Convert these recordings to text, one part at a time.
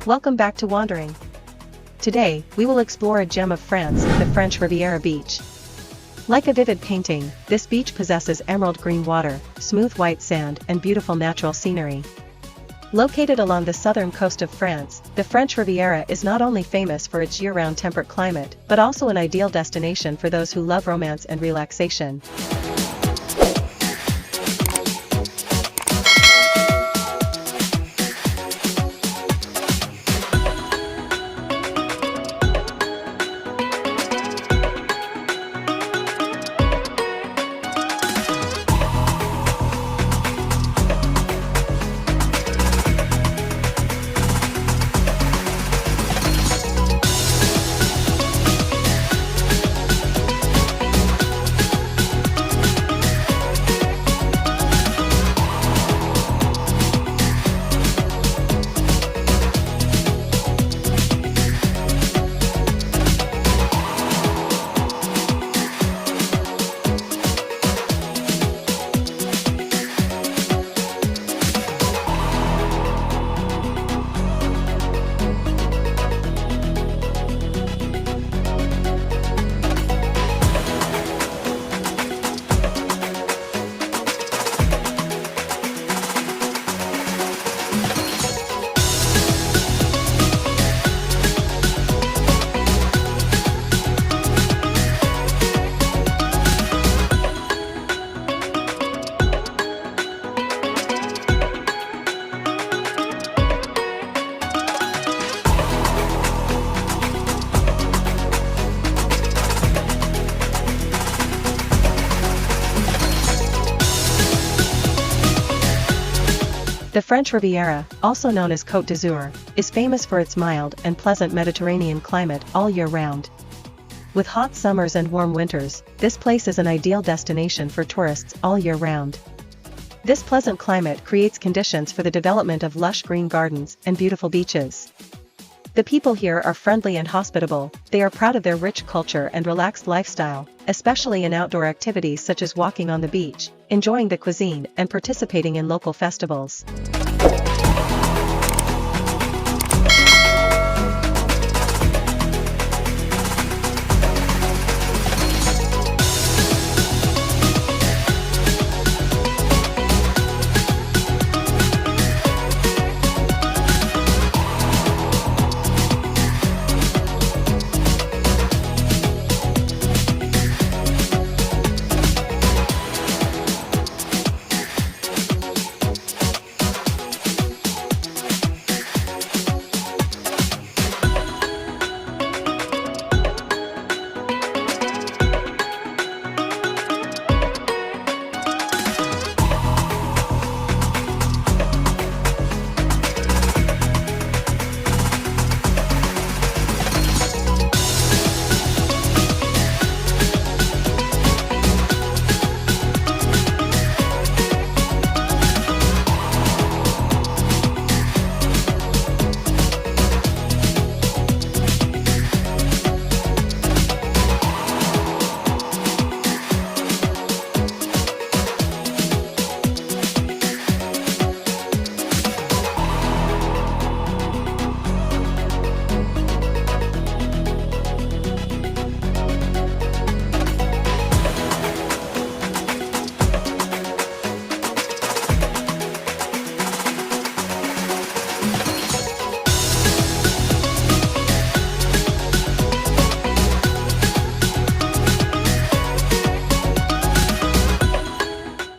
Welcome back to Wandering. Today, we will explore a gem of France, the French Riviera Beach. Like a vivid painting, this beach possesses emerald green water, smooth white sand, and beautiful natural scenery. Located along the southern coast of France, the French Riviera is not only famous for its year-round temperate climate, but also an ideal destination for those who love romance and relaxation. The French Riviera, also known as Côte d'Azur, is famous for its mild and pleasant Mediterranean climate all year round. With hot summers and warm winters, this place is an ideal destination for tourists all year round. This pleasant climate creates conditions for the development of lush green gardens and beautiful beaches. The people here are friendly and hospitable. They are proud of their rich culture and relaxed lifestyle, especially in outdoor activities such as walking on the beach, enjoying the cuisine, and participating in local festivals.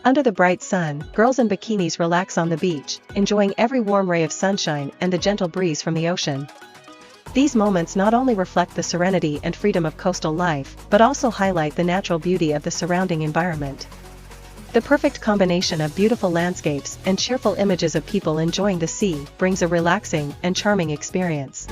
Under the bright sun, girls in bikinis relax on the beach, enjoying every warm ray of sunshine and the gentle breeze from the ocean. These moments not only reflect the serenity and freedom of coastal life, but also highlight the natural beauty of the surrounding environment. The perfect combination of beautiful landscapes and cheerful images of people enjoying the sea brings a relaxing and charming experience.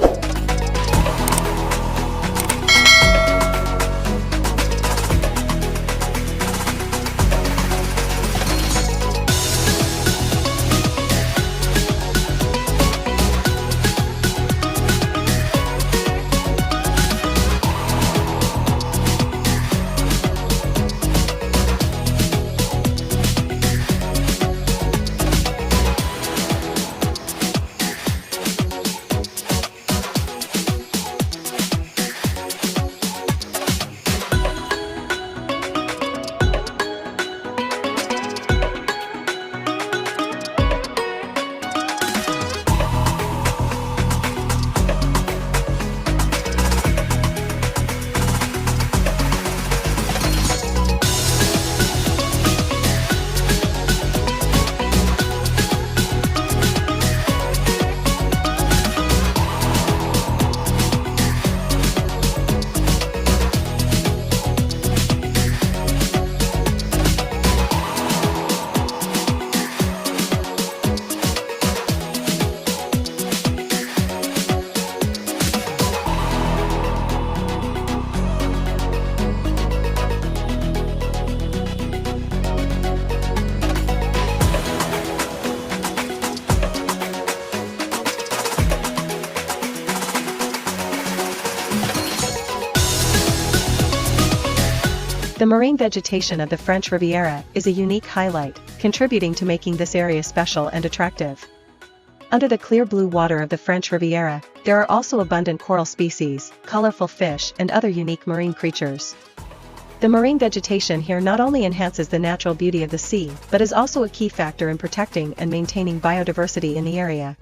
The marine vegetation of the French Riviera is a unique highlight, contributing to making this area special and attractive. Under the clear blue water of the French Riviera, there are also abundant coral species, colorful fish and other unique marine creatures. The marine vegetation here not only enhances the natural beauty of the sea, but is also a key factor in protecting and maintaining biodiversity in the area.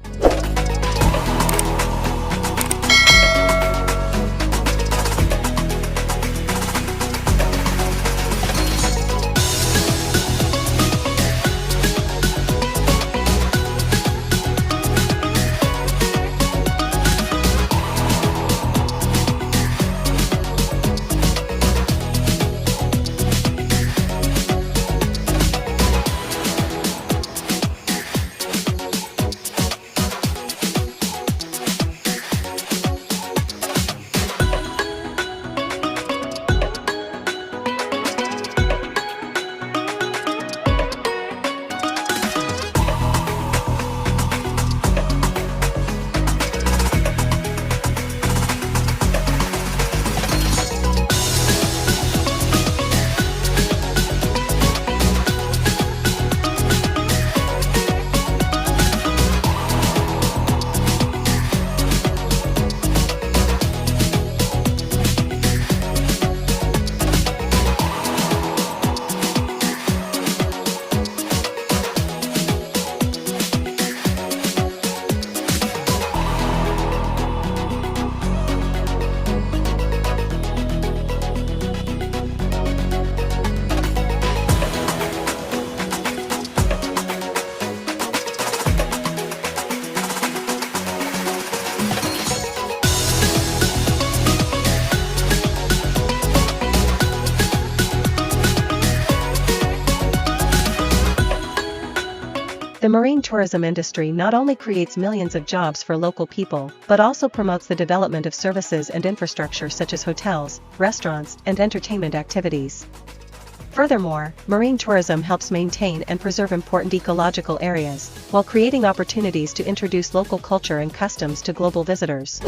The marine tourism industry not only creates millions of jobs for local people, but also promotes the development of services and infrastructure such as hotels, restaurants, and entertainment activities. Furthermore, marine tourism helps maintain and preserve important ecological areas, while creating opportunities to introduce local culture and customs to global visitors.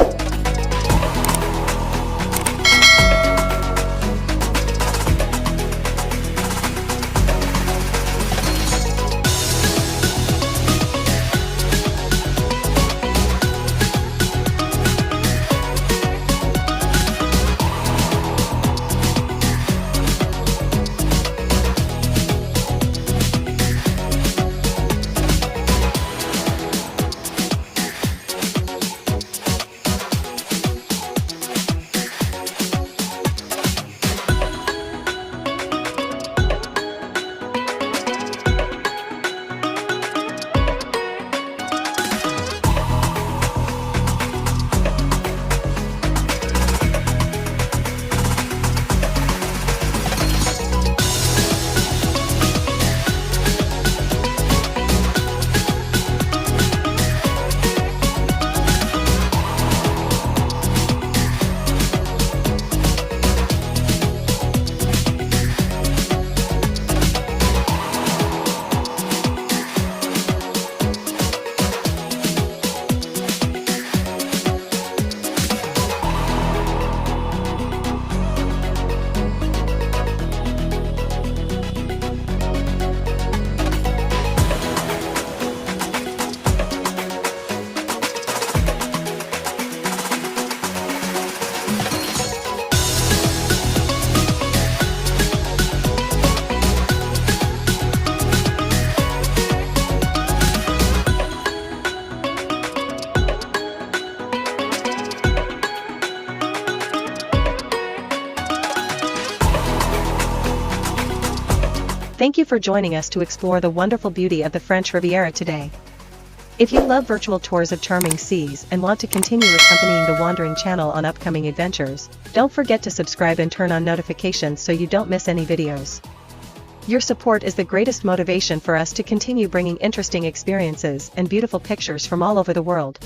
Thank you for joining us to explore the wonderful beauty of the French Riviera today. If you love virtual tours of charming seas and want to continue accompanying the Wandering Channel on upcoming adventures, don't forget to subscribe and turn on notifications so you don't miss any videos. Your support is the greatest motivation for us to continue bringing interesting experiences and beautiful pictures from all over the world.